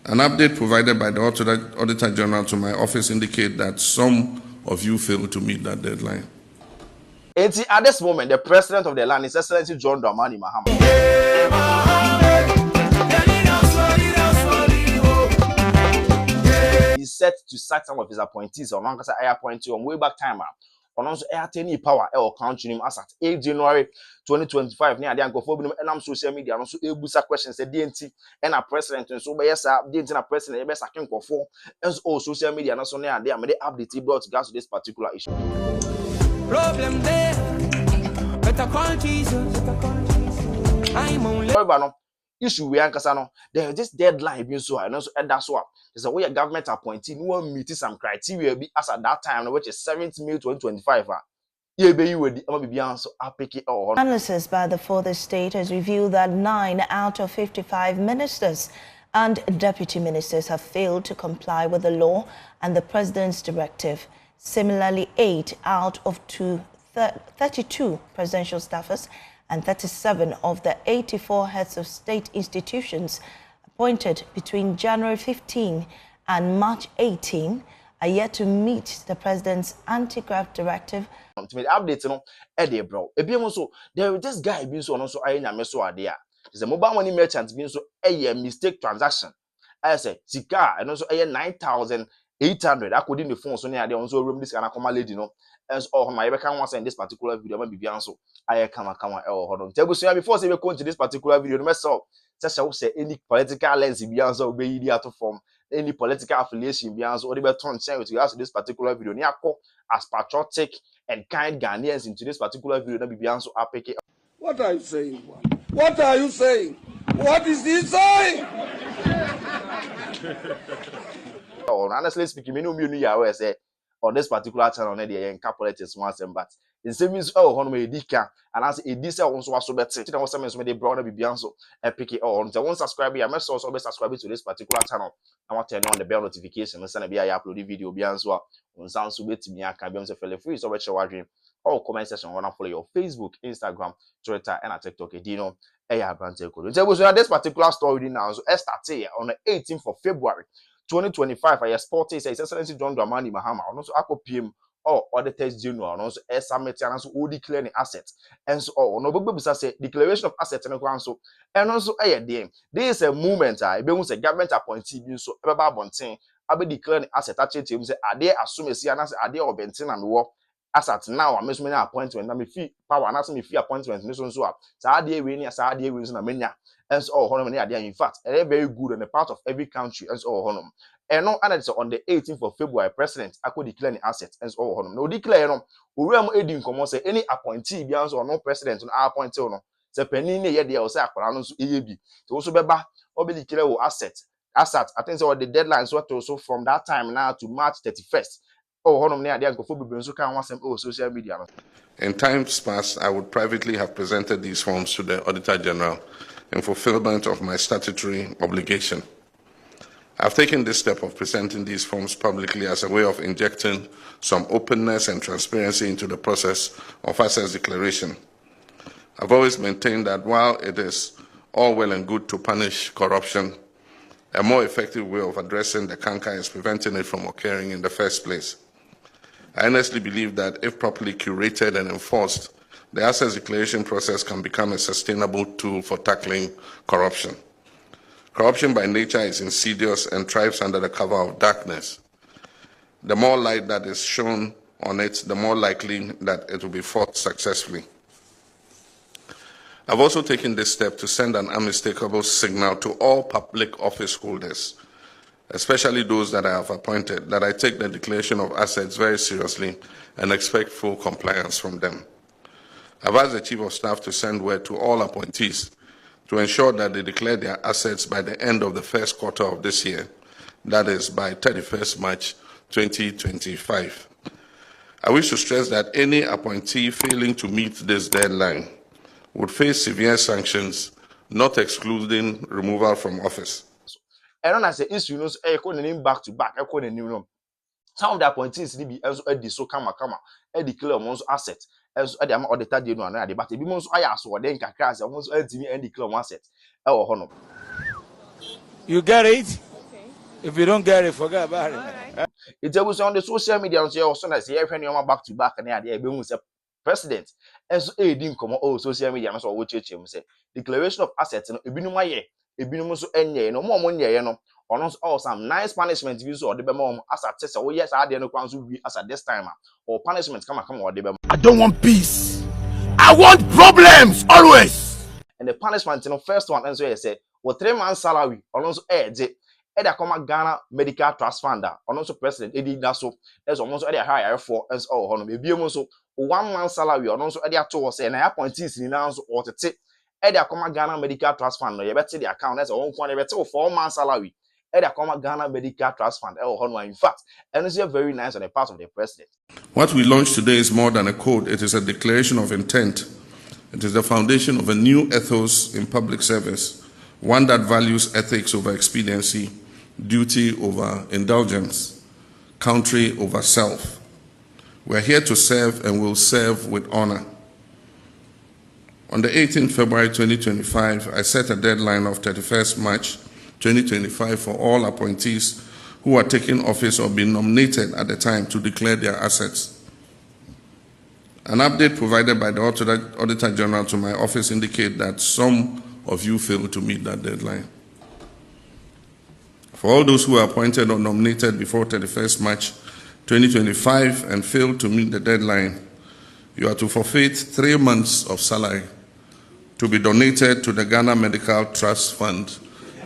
An update provided by the Auditor General to my office indicate that some of you failed to meet that deadline. At this moment, the president of the land is Excellency John Dramani Mahama. He's set to sack some of his appointees on Ankasa Air Appointee on way back time. On also air any power or country him as at 8 January 2025. Near the Ankophobia and I'm social media and also a questions the DNT and a president and so by yes, DNT and a president, best I can go for and all social media and also near there. May they update brought to this particular issue. Problem there, better call Jesus. I'm only issue we ankasa there's this deadline being so and also that's what there's a way a government appointee no one meet some criteria be as at that time which is 7th May 2025. Analysis by the Fourth State has revealed that 9 out of 55 ministers and deputy ministers have failed to comply with the law and the president's directive. Similarly, 8 out of 32 presidential staffers and 37 of the 84 heads of state institutions appointed between January 15 and March 18 are yet to meet the president's anti-graft directive. To make updates, bro. There is this guy being so also I na so there. There's a mobile money merchant being so a mistake transaction. I say Sika and also 9,800. I could in the phone so near there also room this kind of come lady as all my can once in this particular video maybe so I come hold on. Tell you before say we go into this particular video no mess up. Just say any political lens be answer obey the out form any political affiliation be answer or the turn share with regards to this particular video. Ni as patriotic and kind Ghanaians into this particular video that be answer apeke. What are you saying? What are you saying? What is he saying? Oh, honestly speaking, me no ya say on this particular channel na dey politics once but in same means hono me edika and as edisa won so aso beti na won say me dey brown na bibia so epic on so won subscribe ya message also be subscribe to this particular channel and what turn on the bell notification me say na be I upload video bia so on sound so betimi aka bia so feel free so be share wadwen or comment section wanna follow your Facebook, Instagram, Twitter and TikTok edino AbranTie code. So this particular story now so start on the 18th of February 2025, I sporty says Excellency John Dramani Mahama, and also Ako PM or Auditors General, and also Summit and also all declaring assets. And so, no, but say declaration of assets and so, and also this is a movement. I be a government appointee, so about bonting, I be declaring asset. Actually, say, are they assume a CNS, are they or bentin and work assets now? I'm making appointment, and me fee power, and asking me fee appointment, and so up. So, are they winning, as are they winning, and many. And so, in fact, they're very good on the part of every country, and so and no, and on the 18th of February, President I could declare the assets, and so no declare no. We are aiding common say any appointee, be or no president on our appointee no. Say penny near there or say Aquanos EAB to also be back or be declare assets. Assets, I think so the deadlines were also from that time now to March 31st. Oh, honor near there go for so can want some social media. In times past, I would privately have presented these forms to the Auditor General in fulfillment of my statutory obligation. I've taken this step of presenting these forms publicly as a way of injecting some openness and transparency into the process of assets declaration. I've always maintained that while it is all well and good to punish corruption, a more effective way of addressing the canker is preventing it from occurring in the first place. I honestly believe that if properly curated and enforced, the assets declaration process can become a sustainable tool for tackling corruption. Corruption by nature is insidious and thrives under the cover of darkness. The more light that is shown on it, the more likely that it will be fought successfully. I've also taken this step to send an unmistakable signal to all public office holders, especially those that I have appointed, that I take the declaration of assets very seriously and expect full compliance from them. I've asked the Chief of Staff to send word to all appointees to ensure that they declare their assets by the end of the first quarter of this year, that is, by 31st March 2025. I wish to stress that any appointee failing to meet this deadline would face severe sanctions, not excluding removal from office. And when I say issues, I call the name back to back, I call the new room. Some of the appointees be also so kama declare amongst assets. As the auditor general na the but be most I ask what then kakra say almost ultimate and declare one asset. You get it? If you don't get it, forget about it. It was on the social media on your son as here when you're back to back and the president. And so a didn't come on social media and so what you say. Declaration of assets no ebinum so enye no mo nye no ono all some nice punishment views or the bema as at say yes I dey no kwan so we as at this time or punishment come or the bema. I don't want peace. I want problems always. And the punishment first one and so you say 3 months salary ono so e dey come Ghana Medical Trust Fund ono so president edi da so as almost e dey hire for as all hono e biem so 1 month salary ono so e dey ato say na appointees ni na so otete Edia Koma Ghana Medical Trust Fund. You better the account as a 4 months salary. Edia Koma Ghana Medical Trust Fund. In fact, and it's very nice on the part of the president. What we launched today is more than a code. It is a declaration of intent. It is the foundation of a new ethos in public service, one that values ethics over expediency, duty over indulgence, country over self. We're here to serve and will serve with honor. On the 18th February 2025, I set a deadline of 31st March 2025 for all appointees who are taking office or being nominated at the time to declare their assets. An update provided by the Auditor General to my office indicates that some of you failed to meet that deadline. For all those who are appointed or nominated before 31st March 2025 and failed to meet the deadline, you are to forfeit 3 months of salary to be donated to the Ghana Medical Trust Fund,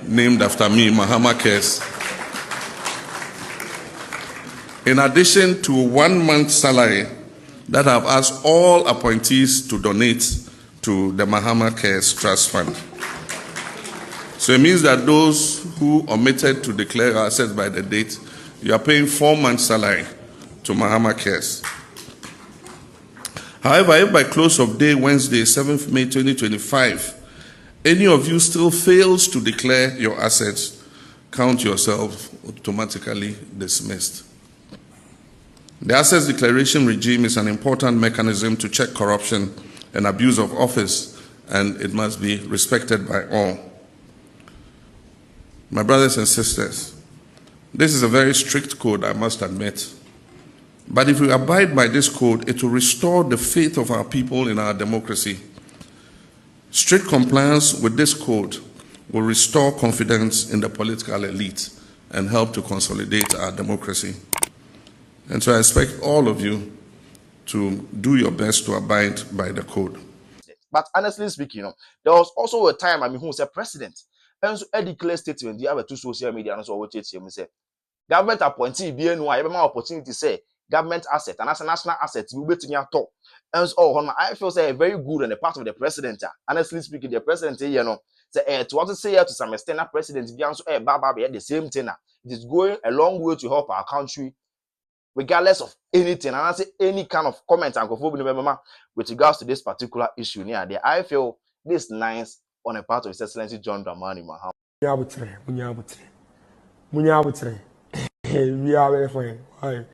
named after me, Mahama case. In addition to 1 month's salary that I've asked all appointees to donate to the Mahama Cares Trust Fund. So it means that those who omitted to declare assets by the date, you are paying 4 months' salary to Mahama Cares. However, if by close of day Wednesday, 7th May 2025, any of you still fails to declare your assets, count yourself automatically dismissed. The assets declaration regime is an important mechanism to check corruption and abuse of office, and it must be respected by all. My brothers and sisters, this is a very strict code, I must admit. But if we abide by this code, it will restore the faith of our people in our democracy. Strict compliance with this code will restore confidence in the political elite and help to consolidate our democracy. And so I expect all of you to do your best to abide by the code. But honestly speaking, there was also a time who said president. And so a declared statement, you have two social media and so what you say. Government appointee be no I have my opportunity say government asset and as a national asset we wait in your talk. And so I feel say very good on the part of the president. Honestly speaking, the president say to what to say to some extent president be also baba the same thing. It is going a long way to help our country, regardless of anything. And I say any kind of comment and with regards to this particular issue near there. I feel this nice on the part of His Excellency John Dramani Mahama. We are very fine.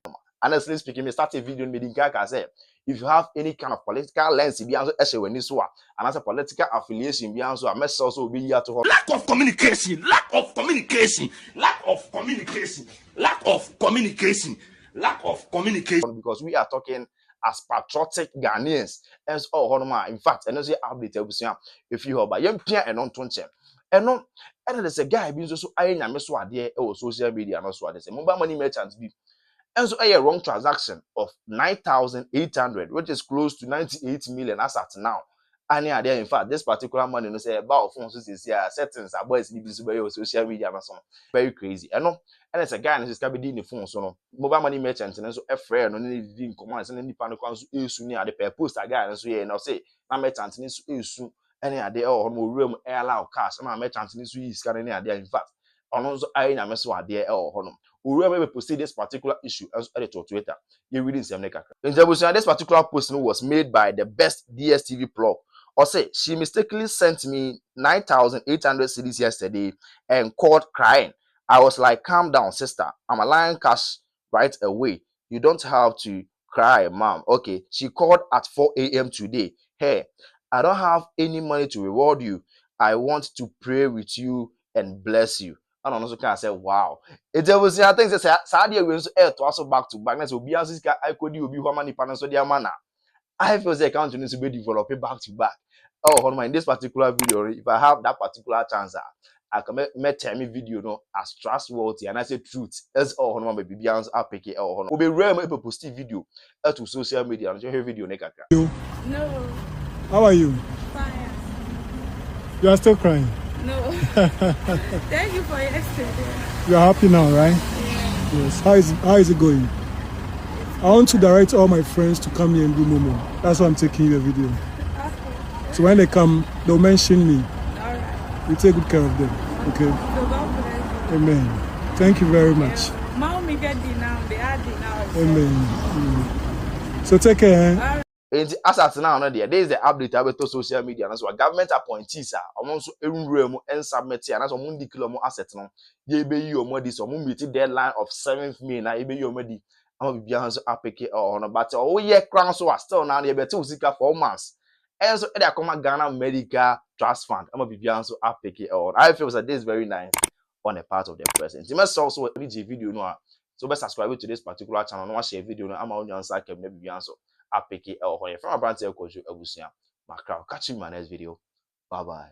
Honestly speaking, me start a video meeting I say if you have any kind of political lens, be answer when this one and as a political affiliation, be answer a message also be here to Lack of communication, lack of communication, lack of communication, lack of communication, lack of communication. Because we are talking as patriotic Ghanaians. And so, in fact, and say update if you have by young Pierre and on Tonchen. And there's a guy being so I am so idea or social media and also there's a mobile money merchants be. And so a wrong transaction of 9,800, which is close to 98 million as at now. And yeah, in fact, this particular money, you say about phones is here, settings, boys, social media and so on. Very crazy. And it's a guy and he's going to be in the phone. So no mobile money merchants and so a friend, no need in command, and any panic comes soon near the post a guy and so yeah, now say, my merchants is soon. Any idea or more room allow cash, and my merchants is scanning idea. In fact, on also I am a so idea or honor. Whoever proceed this particular issue as editor to Twitter, you reading some neka. In this particular post was made by the best DSTV blog. Or say she mistakenly sent me 9,800 cedis yesterday and called crying. I was like, calm down, sister. I'm allowing cash right away. You don't have to cry, mom. Okay. She called at 4 a.m. today. Hey, I don't have any money to reward you. I want to pray with you and bless you. and also can say wow. It was I think say Saudi we so air to also back to back. Na so obi anso sika I could obi ho ma nipa no so dia mana. I feel the account needs to be developed back to back. Oh, in this particular video, if I have that particular chance, I can make me video no as trustworthy and I say truth. As all on my baby answer I pick it or on. We rare me post video to social media and share video nekaka. No. How are you? Fine. You are still crying. No. Thank you for yesterday. You are happy now, right? Yeah. Yes. How is it going? I want to direct all my friends to come here and do Momo. That's why I'm taking you a video. Okay. So when they come, they'll mention me. All right. We take good care of them. Okay? So God bless you. Amen. Thank you very much. Mommy get the now. They are the now. Amen. So take care. All right. As at now, there is the update about social media. And so government appointees are also room and submit and as a mundi kilo asset. No, ye be you more this or meet deadline of 7th May. Now, ye be your medi. I'm be behind so apeke or on a battle. Oh, yeah, crown so still now they better to 4 months. And so they come Ghana Medical Trust Fund. I'm be behind so apeke or I feel that this is very nice on the part of the president. You must also read the video no. So best subscribe to this particular channel. No share video no. I'm on your side. Can be behind so apeke or from AbranTie Kwadwo Abusia. Macra. Catch you in my next video. Bye bye.